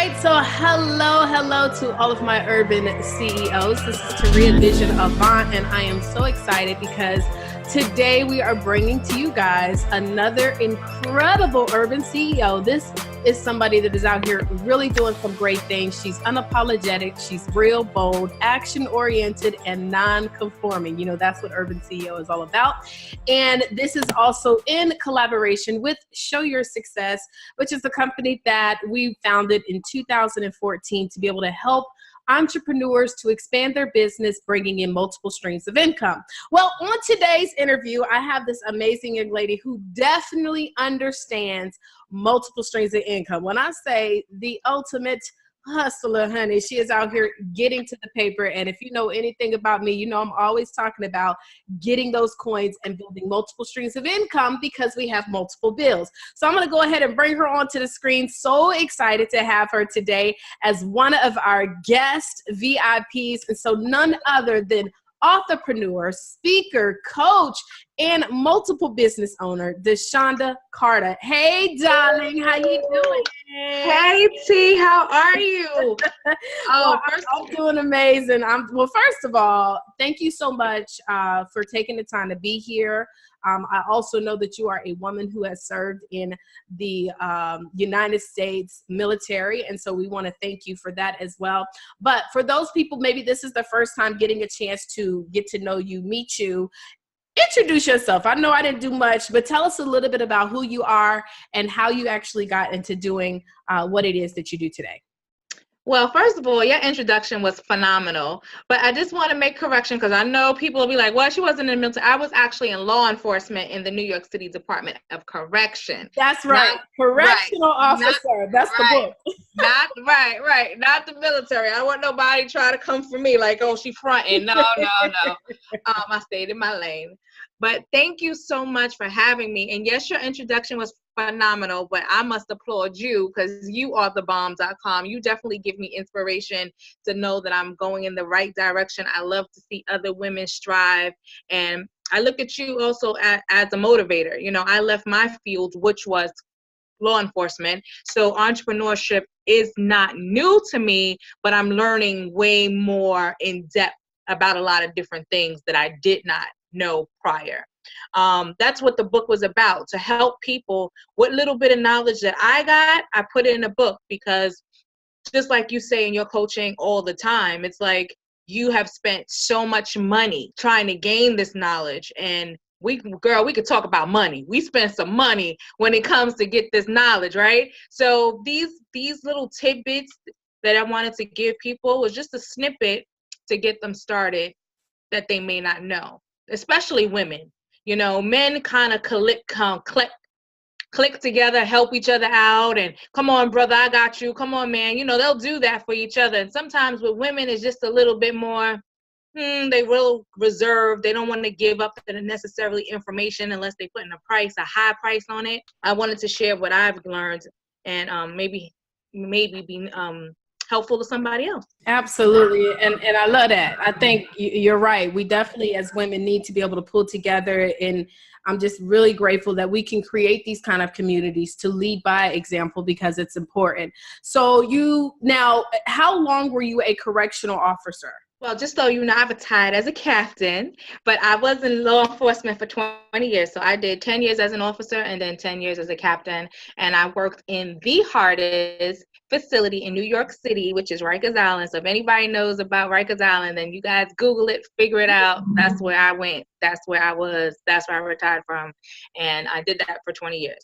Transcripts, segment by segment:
right, so hello to all of my urban CEOs. This is Taria Vision Avant, and I am so excited because today we are bringing to you guys another incredible urban CEO. This is somebody that is out here really doing some great things. She's unapologetic, she's real bold, action-oriented, and non-conforming. You know, that's what urban CEO is all about. And this is also in collaboration with Show Your Success, which is a company that we founded in 2014 to be able to help entrepreneurs to expand their business, bringing in multiple streams of income. Well, on today's interview, I have this amazing young lady who definitely understands multiple streams of income. When I say the ultimate hustler, honey, she is out here getting to the paper. And if you know anything about me, you know I'm always talking about getting those coins and building multiple streams of income because we have multiple bills. So I'm going to go ahead and bring her onto the screen. So excited to have her today as one of our guest VIPs. And so none other than authorpreneur, speaker, coach, and multiple business owner, Deshanda Carter. Hey, darling, how you doing? Hey, T, how are you? I'm doing amazing. Well, first of all, thank you so much for taking the time to be here. I also know that you are a woman who has served in the United States military, and so we want to thank you for that as well. But for those people, maybe this is the first time getting a chance to get to know you, meet you, introduce yourself. I know I didn't do much, but tell us a little bit about who you are and how you actually got into doing what it is that you do today. Well, first of all, your introduction was phenomenal, but I just want to make correction because I know people will be like, well, she wasn't in the military. I was actually in law enforcement in the New York City Department of Correction. That's right. Correctional officer. That's the book. Not the military. I don't want nobody try to come for me like, oh, she fronting. No. I stayed in my lane. But thank you so much for having me. And yes, your introduction was phenomenal, but I must applaud you because you are thebomb.com. You definitely give me inspiration to know that I'm going in the right direction. I love to see other women strive. And I look at you also as a motivator. You know, I left my field, which was law enforcement. So entrepreneurship is not new to me, but I'm learning way more in depth about a lot of different things that I did not know prior. That's what the book was about, to help people. What little bit of knowledge that I got, I put it in a book because just like you say in your coaching all the time, it's like you have spent so much money trying to gain this knowledge. And we could talk about money. We spend some money when it comes to get this knowledge, right? So these little tidbits that I wanted to give people was just a snippet to get them started that they may not know, especially women. You know, men kind of click together, help each other out, and come on, brother, I got you. Come on, man. You know, they'll do that for each other. And sometimes with women, it's just a little bit more, they real reserved. They don't want to give up the necessarily information unless they put in a high price on it. I wanted to share what I've learned and maybe be helpful to somebody else. Absolutely. And I love that. I think you're right. We definitely as women need to be able to pull together, and I'm just really grateful that we can create these kind of communities to lead by example because it's important. So how long were you a correctional officer? Well, just so you know, I've retired as a captain, but I was in law enforcement for 20 years. So I did 10 years as an officer and then 10 years as a captain. And I worked in the hardest facility in New York City, which is Rikers Island. So if anybody knows about Rikers Island, then you guys Google it, figure it out. That's where I went. That's where I was. That's where I retired from. And I did that for 20 years.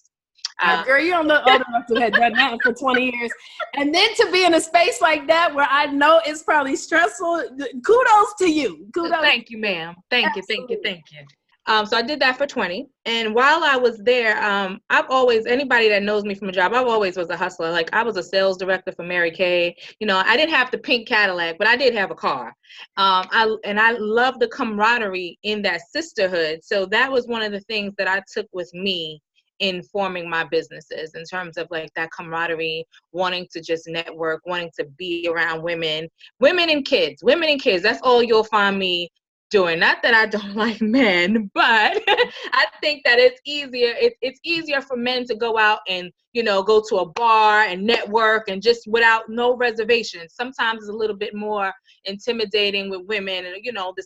Girl, you don't look old enough to have done that for 20 years. And then to be in a space like that where I know it's probably stressful, kudos to you. Kudos. Thank you, ma'am. Thank you. So I did that for 20. And while I was there, anybody that knows me from a job, I've always was a hustler. Like I was a sales director for Mary Kay. You know, I didn't have the pink Cadillac, but I did have a car. I love the camaraderie in that sisterhood. So that was one of the things that I took with me in forming my businesses, in terms of like that camaraderie, wanting to just network, wanting to be around women and kids. That's all you'll find me doing. Not that I don't like men, but I think that it's easier. It's easier for men to go out and, go to a bar and network and just without no reservations. Sometimes it's a little bit more intimidating with women and,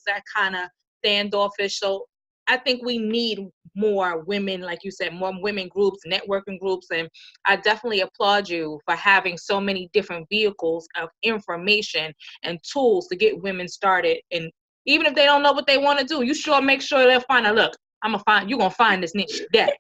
that kind of standoffish. So I think we need more women, like you said, more women groups, networking groups. And I definitely applaud you for having so many different vehicles of information and tools to get women started. And even if they don't know what they want to do, you sure make sure they'll find out, look, you're going to find this niche today.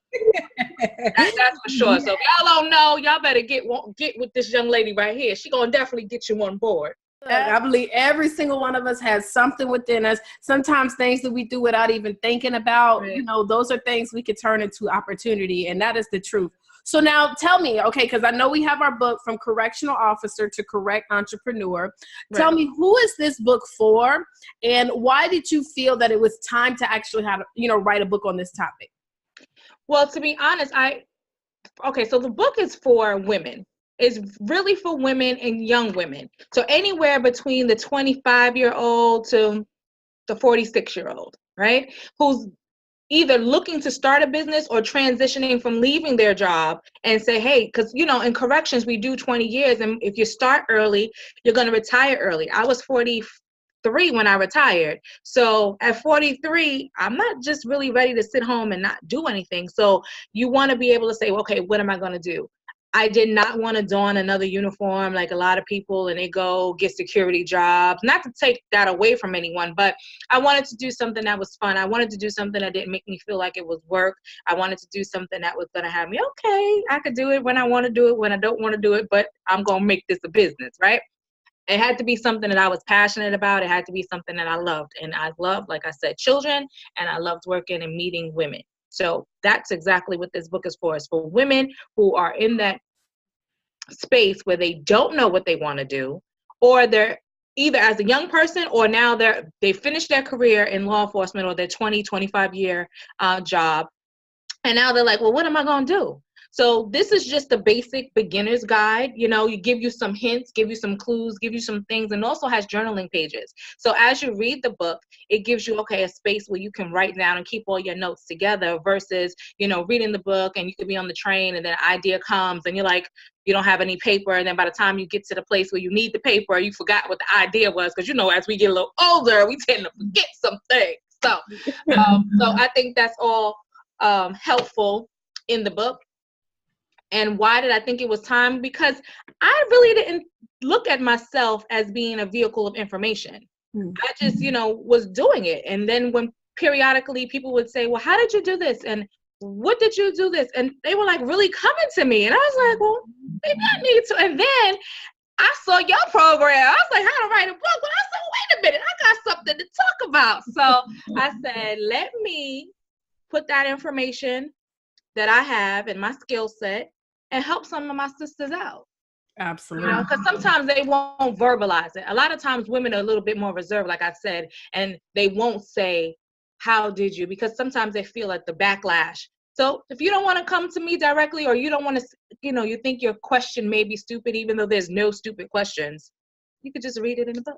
That's for sure. So if y'all don't know, y'all better get with this young lady right here. She going to definitely get you on board. I believe every single one of us has something within us. Sometimes things that we do without even thinking about, Right. Those are things we could turn into opportunity. And that is the truth. So now tell me, okay, because I know we have our book From Correctional Officer to Correct Entrepreneur. Right. Tell me, who is this book for? And why did you feel that it was time to actually write a book on this topic? Well, to be honest, so the book is for women. It's really for women and young women. So anywhere between the 25-year-old to the 46-year-old, right? Who's either looking to start a business or transitioning from leaving their job and say, hey, because, in corrections, we do 20 years. And if you start early, you're going to retire early. I was 43 when I retired. So at 43, I'm not just really ready to sit home and not do anything. So you want to be able to say, okay, what am I going to do? I did not want to don another uniform like a lot of people and they go get security jobs. Not to take that away from anyone, but I wanted to do something that was fun. I wanted to do something that didn't make me feel like it was work. I wanted to do something that was going to have me, okay, I could do it when I want to do it, when I don't want to do it, but I'm going to make this a business, right? It had to be something that I was passionate about. It had to be something that I loved. And I loved, like I said, children, and I loved working and meeting women. So that's exactly what this book is for. It's for women who are in that space where they don't know what they want to do, or they're either as a young person or now they finished their career in law enforcement or their 25-year job. And now they're like, well, what am I going to do? So this is just a basic beginner's guide. You give you some hints, give you some clues, give you some things, and also has journaling pages. So as you read the book, it gives you, a space where you can write down and keep all your notes together versus, reading the book and you could be on the train and then an idea comes and you're like, you don't have any paper. And then by the time you get to the place where you need the paper, you forgot what the idea was. Because, as we get a little older, we tend to forget some things. So I think that's all helpful in the book. And why did I think it was time? Because I really didn't look at myself as being a vehicle of information. I just, was doing it. And then when periodically people would say, well, how did you do this? And what did you do this? And they were like really coming to me. And I was like, well, maybe I need to. And then I saw your program. I was like, how to write a book? But I said, wait a minute, I got something to talk about. So I said, let me put that information that I have in my skill set and help some of my sisters out. Absolutely. Because sometimes they won't verbalize it. A lot of times women are a little bit more reserved, like I said, and they won't say, how did you? Because sometimes they feel like the backlash. So if you don't want to come to me directly, or you don't want to, you think your question may be stupid, even though there's no stupid questions, you could just read it in the book.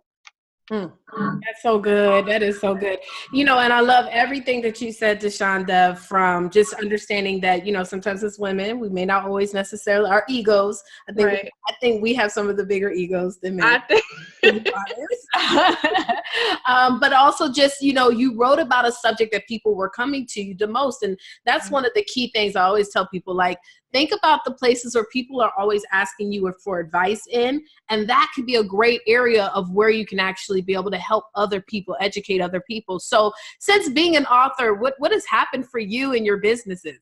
That's so good. That is so good. And I love everything that you said, Deshanda, from just understanding that, sometimes as women, we may not always necessarily, our egos, I think we have some of the bigger egos than men. But also just, you wrote about a subject that people were coming to you the most. And that's one of the key things I always tell people, like, think about the places where people are always asking you for advice in, and that could be a great area of where you can actually be able to help other people, educate other people. So since being an author, what has happened for you and your businesses?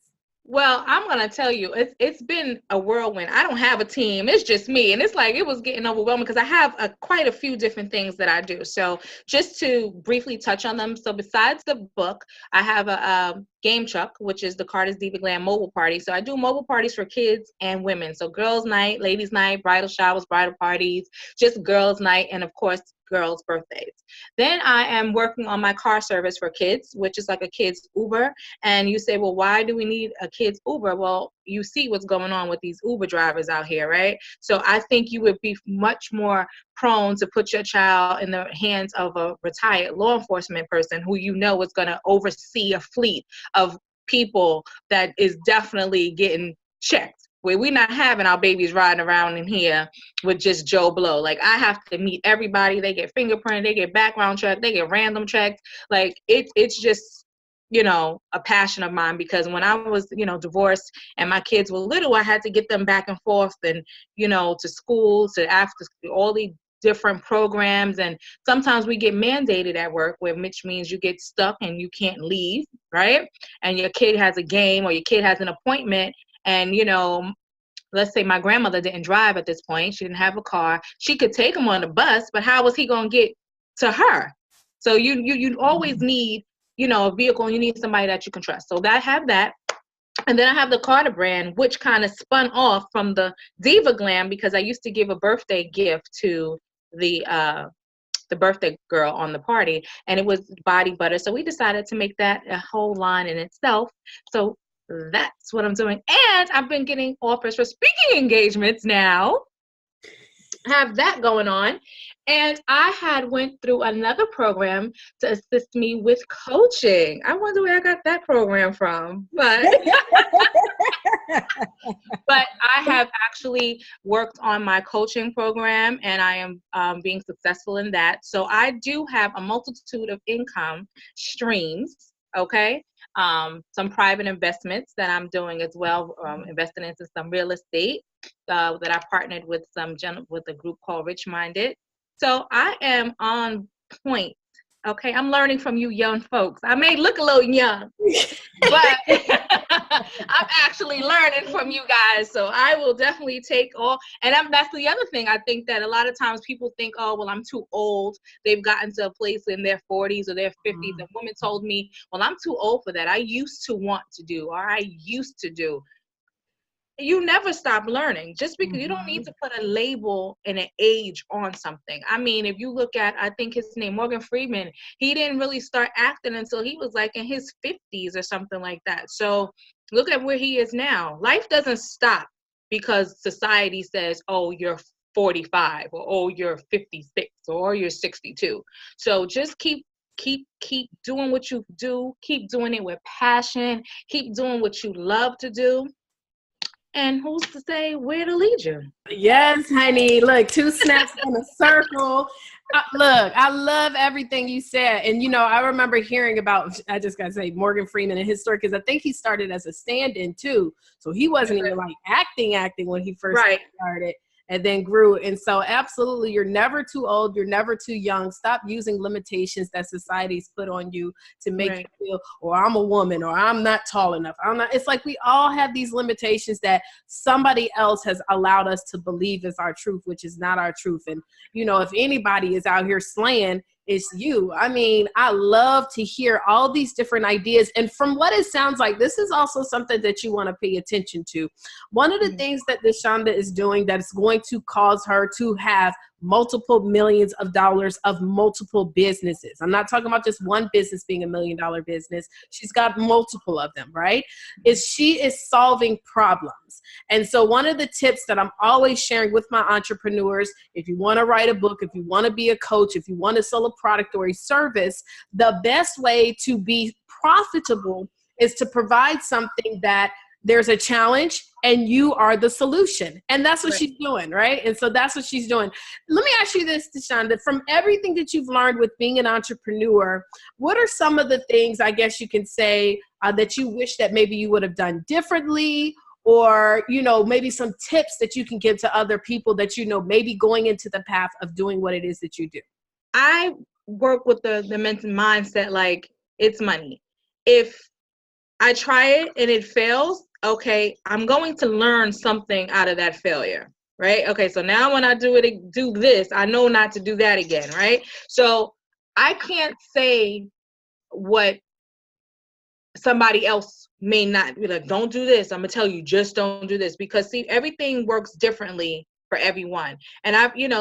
Well, I'm going to tell you, it's been a whirlwind. I don't have a team. It's just me. And it's like, it was getting overwhelming because I have quite a few different things that I do. So just to briefly touch on them. So besides the book, I have a game truck, which is the Carter's Diva Glam mobile party. So I do mobile parties for kids and women. So girls' night, ladies' night, bridal showers, bridal parties, just girls' night, and of course, girls' birthdays. Then I am working on my car service for kids, which is like a kids Uber. And you say, well, why do we need a kids Uber? Well, you see what's going on with these Uber drivers out here, right? So I think you would be much more prone to put your child in the hands of a retired law enforcement person who you know is going to oversee a fleet of people that is definitely getting checked. Where we're not having our babies riding around in here with just Joe Blow. Like, I have to meet everybody. They get fingerprinted, they get background checked, they get random checked. Like, it's just, you know, a passion of mine, because when I was, you know, divorced and my kids were little, I had to get them back and forth and, you know, to school, to after all these different programs. And sometimes we get mandated at work, which means you get stuck and you can't leave, right? And your kid has a game or your kid has an appointment. And, you know, let's say my grandmother didn't drive at this point. She didn't have a car. She could take him on the bus, but how was he going to get to her? So you always need, you know, a vehicle, and you need somebody that you can trust. So I have that. And then I have the Carter brand, which kind of spun off from the Diva Glam, because I used to give a birthday gift to the birthday girl on the party, and it was body butter. So we decided to make that a whole line in itself. So that's what I'm doing. And I've been getting offers for speaking engagements now. Have that going on. And I had went through another program to assist me with coaching. I wonder where I got that program from. But but I have actually worked on my coaching program, and I am being successful in that. So I do have a multitude of income streams. Okay. Some private investments that I'm doing as well, investing into some real estate that I partnered with with a group called Rich Minded. So I am on point. Okay, I'm learning from you young folks. I may look a little young, but I'm actually learning from you guys. So I will definitely take all. And that's the other thing. I think that a lot of times people think, oh, well, I'm too old. They've gotten to a place in their 40s or their 50s. And women told me, well, I'm too old for that. I used to want to do, or I used to do. You never stop learning, just because you don't need to put a label and an age on something. I mean, if you look at, I think his name, Morgan Freeman, he didn't really start acting until he was like in his 50s or something like that. So look at where he is now. Life doesn't stop because society says, oh, you're 45, or oh, you're 56, or you're 62. So just keep doing what you do. Keep doing it with passion. Keep doing what you love to do. And who's to say where to lead you? Yes, honey. Look, 2 snaps in a circle. Look, I love everything you said. And, you know, I remember hearing about, I just got to say, Morgan Freeman and his story, because I think he started as a stand-in too. So he wasn't even like acting when he first started, and then grew. And so absolutely, you're never too old. You're never too young. Stop using limitations that society's put on you to make you feel, or I'm a woman, or I'm not tall enough. It's like we all have these limitations that somebody else has allowed us to believe is our truth, which is not our truth. And, you know, if anybody is out here slaying, it's you. I mean, I love to hear all these different ideas. And from what it sounds like, this is also something that you want to pay attention to. One of the things that Deshanda is doing that is going to cause her to have multiple millions of dollars of multiple businesses. I'm not talking about just one business being $1 million business. She's got multiple of them, right? She is solving problems. And so one of the tips that I'm always sharing with my entrepreneurs, if you want to write a book, if you want to be a coach, if you want to sell a product or a service, the best way to be profitable is to provide something that there's a challenge and you are the solution. And that's what she's doing, right? And so that's what she's doing. Let me ask you this, Deshanda, from everything that you've learned with being an entrepreneur, what are some of the things, I guess you can say, that you wish that maybe you would have done differently, or, you know, maybe some tips that you can give to other people that, you know, maybe going into the path of doing what it is that you do? I work with the mental mindset like it's money. If I try it and it fails, okay, I'm going to learn something out of that failure, right? Okay, so now when I do this, I know not to do that again, right? So I can't say what somebody else may not be like, don't do this. I'm gonna tell you, just don't do this, because see, everything works differently for everyone. And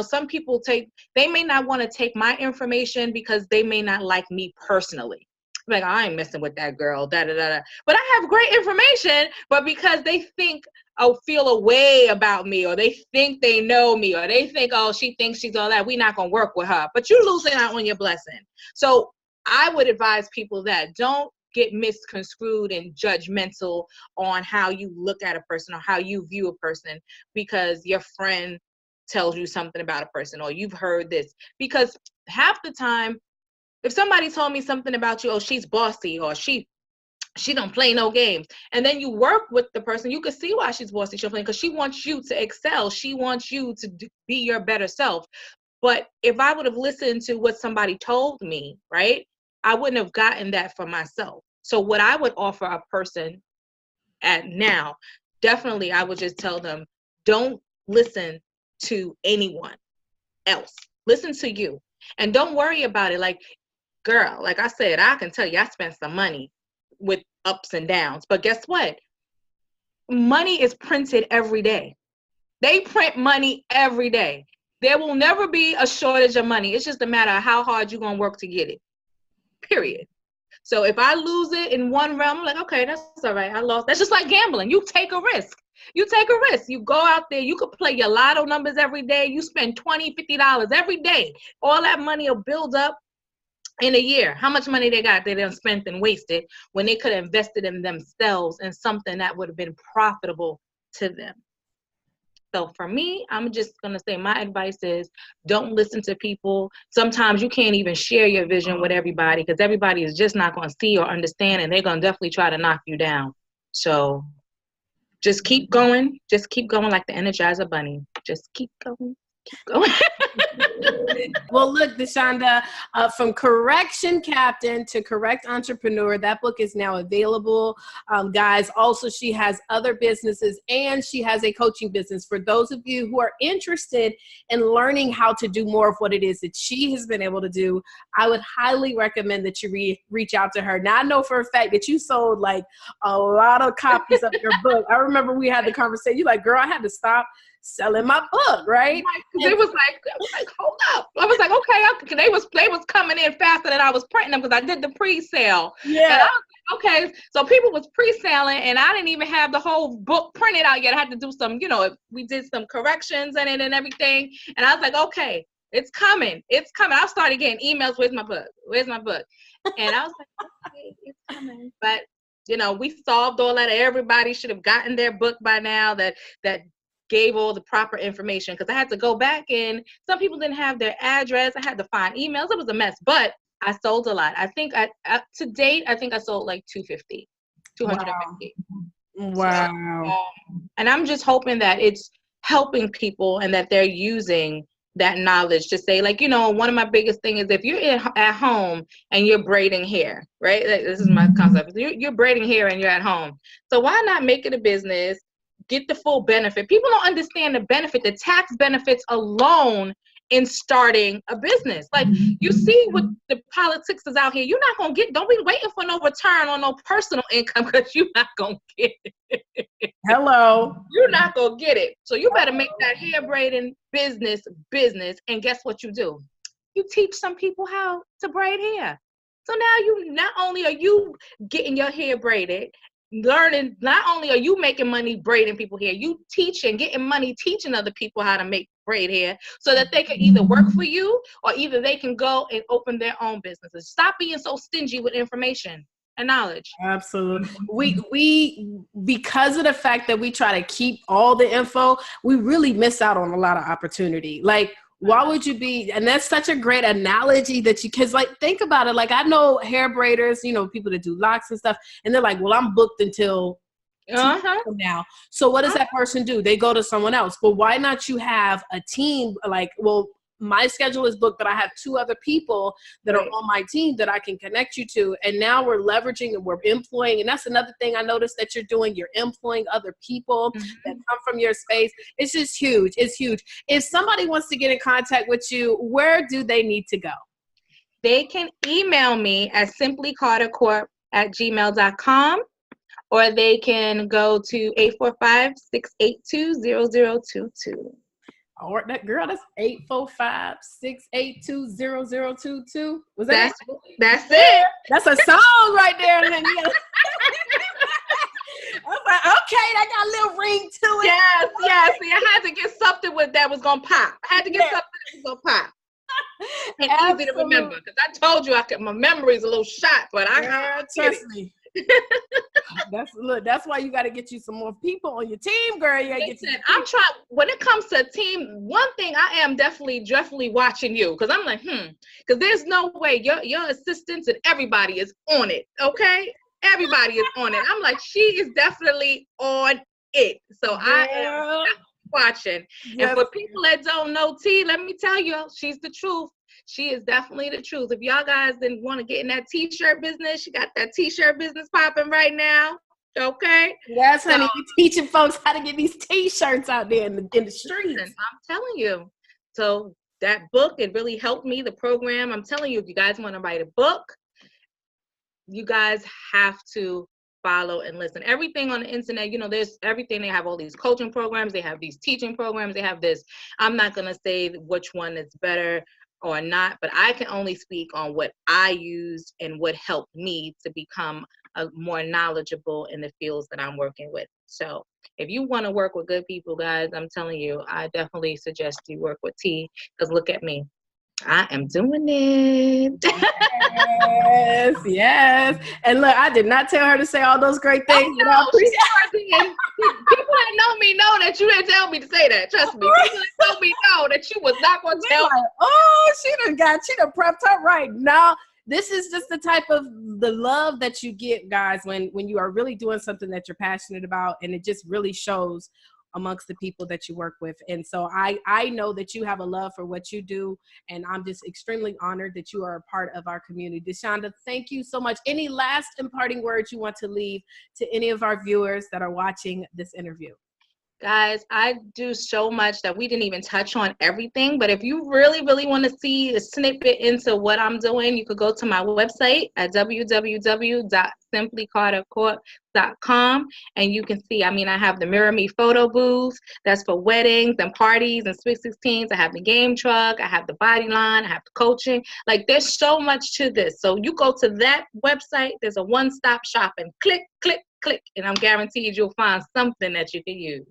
some people they may not want to take my information because they may not like me personally. Like, I ain't messing with that girl, da da da da. But I have great information, but because they think, oh, feel a way about me, or they think they know me, or they think, oh, she thinks she's all that, we're not gonna work with her. But you're losing out on your blessing. So I would advise people that don't get misconstrued and judgmental on how you look at a person or how you view a person because your friend tells you something about a person or you've heard this. Because half the time, if somebody told me something about you, oh, she's bossy, or she don't play no games, and then you work with the person, you can see why she's bossy, she'll play, because she wants you to excel, she wants you to be your better self. But if I would have listened to what somebody told me, right, I wouldn't have gotten that for myself. So what I would offer a person at now, definitely I would just tell them, don't listen to anyone else. Listen to you. And don't worry about it. Like, girl, like I said, I can tell you I spent some money with ups and downs. But guess what? Money is printed every day. They print money every day. There will never be a shortage of money. It's just a matter of how hard you're going to work to get it. Period. So if I lose it in one realm, I'm like, okay, that's all right. I lost. That's just like gambling. You take a risk. You take a risk. You go out there. You could play your lotto numbers every day. You spend $20, $50 every day. All that money will build up in a year. How much money they got they done spent and wasted when they could have invested in themselves in something that would have been profitable to them. So for me, I'm just going to say my advice is don't listen to people. Sometimes you can't even share your vision with everybody because everybody is just not going to see or understand, and they're going to definitely try to knock you down. So just keep going. Just keep going like the Energizer Bunny. Just keep going. Keep going. Well, look, Deshanda, from correction captain to correct entrepreneur, that book is now available. Guys, also she has other businesses and she has a coaching business. For those of you who are interested in learning how to do more of what it is that she has been able to do, I would highly recommend that you reach out to her. Now, I know for a fact that you sold like a lot of copies of your book. I remember we had the conversation. You're like, girl, I had to stop selling my book, right? It was like, hold up. I was like, okay, they was coming in faster than I was printing them because I did the pre-sale. Yeah. And I was like, okay, so people was pre-selling and I didn't even have the whole book printed out yet. I had to do some, we did some corrections in it and everything. And I was like, okay, it's coming. It's coming. I started getting emails, where's my book? Where's my book? And I was like, okay, it's coming. But, we solved all that. Everybody should have gotten their book by now that gave all the proper information, because I had to go back and some people didn't have their address. I had to find emails. It was a mess, but I sold a lot. I think to date, I think I sold like 250. Wow. So, and I'm just hoping that it's helping people and that they're using that knowledge to say, like, one of my biggest things is if you're at home and you're braiding hair, right? This is my concept. You're braiding hair and you're at home. So why not make it a business? Get the full benefit. People don't understand the benefit, the tax benefits alone in starting a business. Like, you see what the politics is out here. You're not going to get, don't be waiting for no return on no personal income because you're not going to get it. Hello. You're not going to get it. So you better make that hair braiding business. And guess what you do? You teach some people how to braid hair. So now not only are you getting your hair braided, learning, not only are you making money braiding people hair, you teaching, getting money teaching other people how to make braid hair so that they can either work for you or either they can go and open their own businesses. Stop being so stingy with information and knowledge. Absolutely. We because of the fact that we try to keep all the info, we really miss out on a lot of opportunity. Like, why would you be, and that's such a great analogy because like, think about it. Like, I know hair braiders, people that do locks and stuff, and they're like, well, I'm booked until 2 months from now. So what does that person do? They go to someone else. But why not you have a team? Like, well, my schedule is booked, but I have 2 other people that are on my team that I can connect you to. And now we're leveraging and we're employing. And that's another thing I noticed that you're doing. You're employing other people that come from your space. It's just huge. It's huge. If somebody wants to get in contact with you, where do they need to go? They can email me at simplycartercorp@gmail.com, or they can go to 845-682-0022. Or that girl, that's 845-682-0022. Was that that's it? That's a song right there, honey. I was like, okay, that got a little ring to it. Yes. See, I had to get something that was gonna pop. I had to get something that was gonna pop. And easy to remember, because I told you my memory's a little shot, but I trust me. That's why you got to get you some more people on your team, girl. I'm trying. When it comes to a team, one thing I am definitely watching you, because I'm like, because there's no way your assistants and everybody is on it. Okay, everybody is on it. I'm like, she is definitely on it. So I am watching. Yes. And for people that don't know T, let me tell you, she's the truth. She is definitely the truth. If y'all guys didn't want to get in that t-shirt business, she got that t-shirt business popping right now. Okay? Yes, honey. You're teaching folks how to get these t-shirts out there in the streets. I'm telling you. So that book, it really helped me, the program. I'm telling you, if you guys want to write a book, you guys have to follow and listen. Everything on the internet, there's everything. They have all these coaching programs. They have these teaching programs. They have this. I'm not going to say which one is better or not, but I can only speak on what I used and what helped me to become more knowledgeable in the fields that I'm working with. So if you want to work with good people, guys, I'm telling you, I definitely suggest you work with T, because look at me. I am doing it. Yes. And look, I did not tell her to say all those great things. People that know me know that you didn't tell me to say that. Trust me. People that know me know that you was not going to tell me. Oh, she done prepped her right now. This is just the type of the love that you get, guys, when you are really doing something that you're passionate about, and it just really shows amongst the people that you work with. And so I know that you have a love for what you do, and I'm just extremely honored that you are a part of our community. Deshanda, thank you so much. Any last imparting words you want to leave to any of our viewers that are watching this interview? Guys, I do so much that we didn't even touch on everything, but if you really, really want to see a snippet into what I'm doing, you could go to my website at www.simplycartercorp.com, and you can see, I have the Mirror Me photo booth. That's for weddings and parties and Sweet 16s. I have the game truck. I have the body line. I have the coaching. Like, there's so much to this. So you go to that website, there's a one-stop shop, and click, click, click, and I'm guaranteed you'll find something that you can use.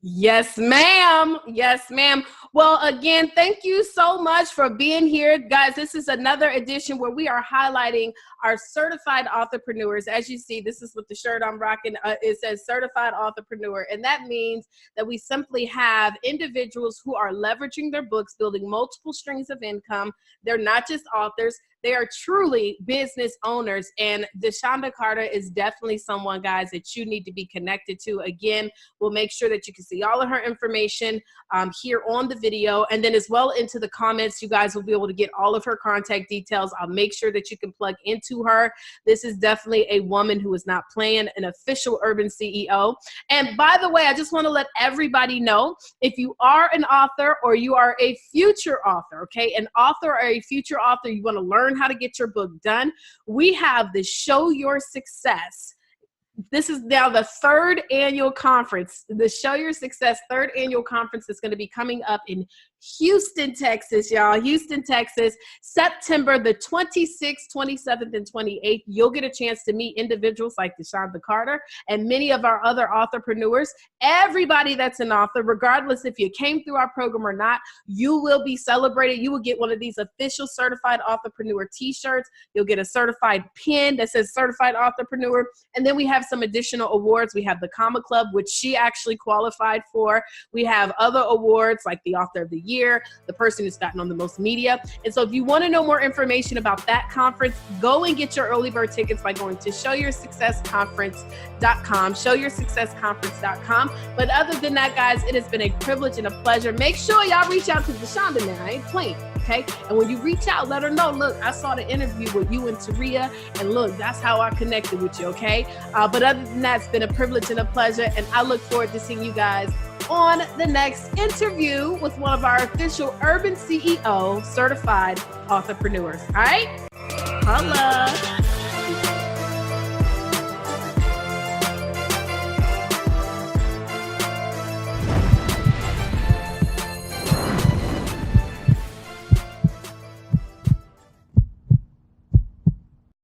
Yes, ma'am. Yes, ma'am. Well, again, thank you so much for being here. Guys, this is another edition where we are highlighting our certified authorpreneurs. As you see, this is what the shirt I'm rocking. It says certified authorpreneur. And that means that we simply have individuals who are leveraging their books, building multiple streams of income. They're not just authors. They are truly business owners, and Deshanda Carter is definitely someone, guys, that you need to be connected to. Again, we'll make sure that you can see all of her information here on the video, and then as well into the comments, you guys will be able to get all of her contact details. I'll make sure that you can plug into her. This is definitely a woman who is not playing, an official urban CEO. And by the way, I just want to let everybody know, if you are an author or you are a future author, okay, an author or a future author, you want to learn how to get your book done, we have the Show Your Success. This is now the third annual conference, the Show Your Success third annual conference is going to be coming up in Houston, Texas, y'all. Houston, Texas, September the 26th, 27th, and 28th. You'll get a chance to meet individuals like Deshanda Carter and many of our other authorpreneurs. Everybody that's an author, regardless if you came through our program or not, you will be celebrated. You will get one of these official certified authorpreneur t-shirts. You'll get a certified pin that says certified authorpreneur. And then we have some additional awards. We have the Comma Club, which she actually qualified for. We have other awards like the Author of the Year, the person who's gotten on the most media. And so if you want to know more information about that conference, go and get your early bird tickets by going to showyoursuccessconference.com, showyoursuccessconference.com. But other than that, guys, it has been a privilege and a pleasure. Make sure y'all reach out to Deshanda now. I ain't playing. Okay. And when you reach out, let her know, look, I saw the interview with you and Taria, and look, that's how I connected with you. Okay. But other than that, it's been a privilege and a pleasure. And I look forward to seeing you guys on the next interview with one of our official Urban CEO certified authorpreneurs. All right. Holla.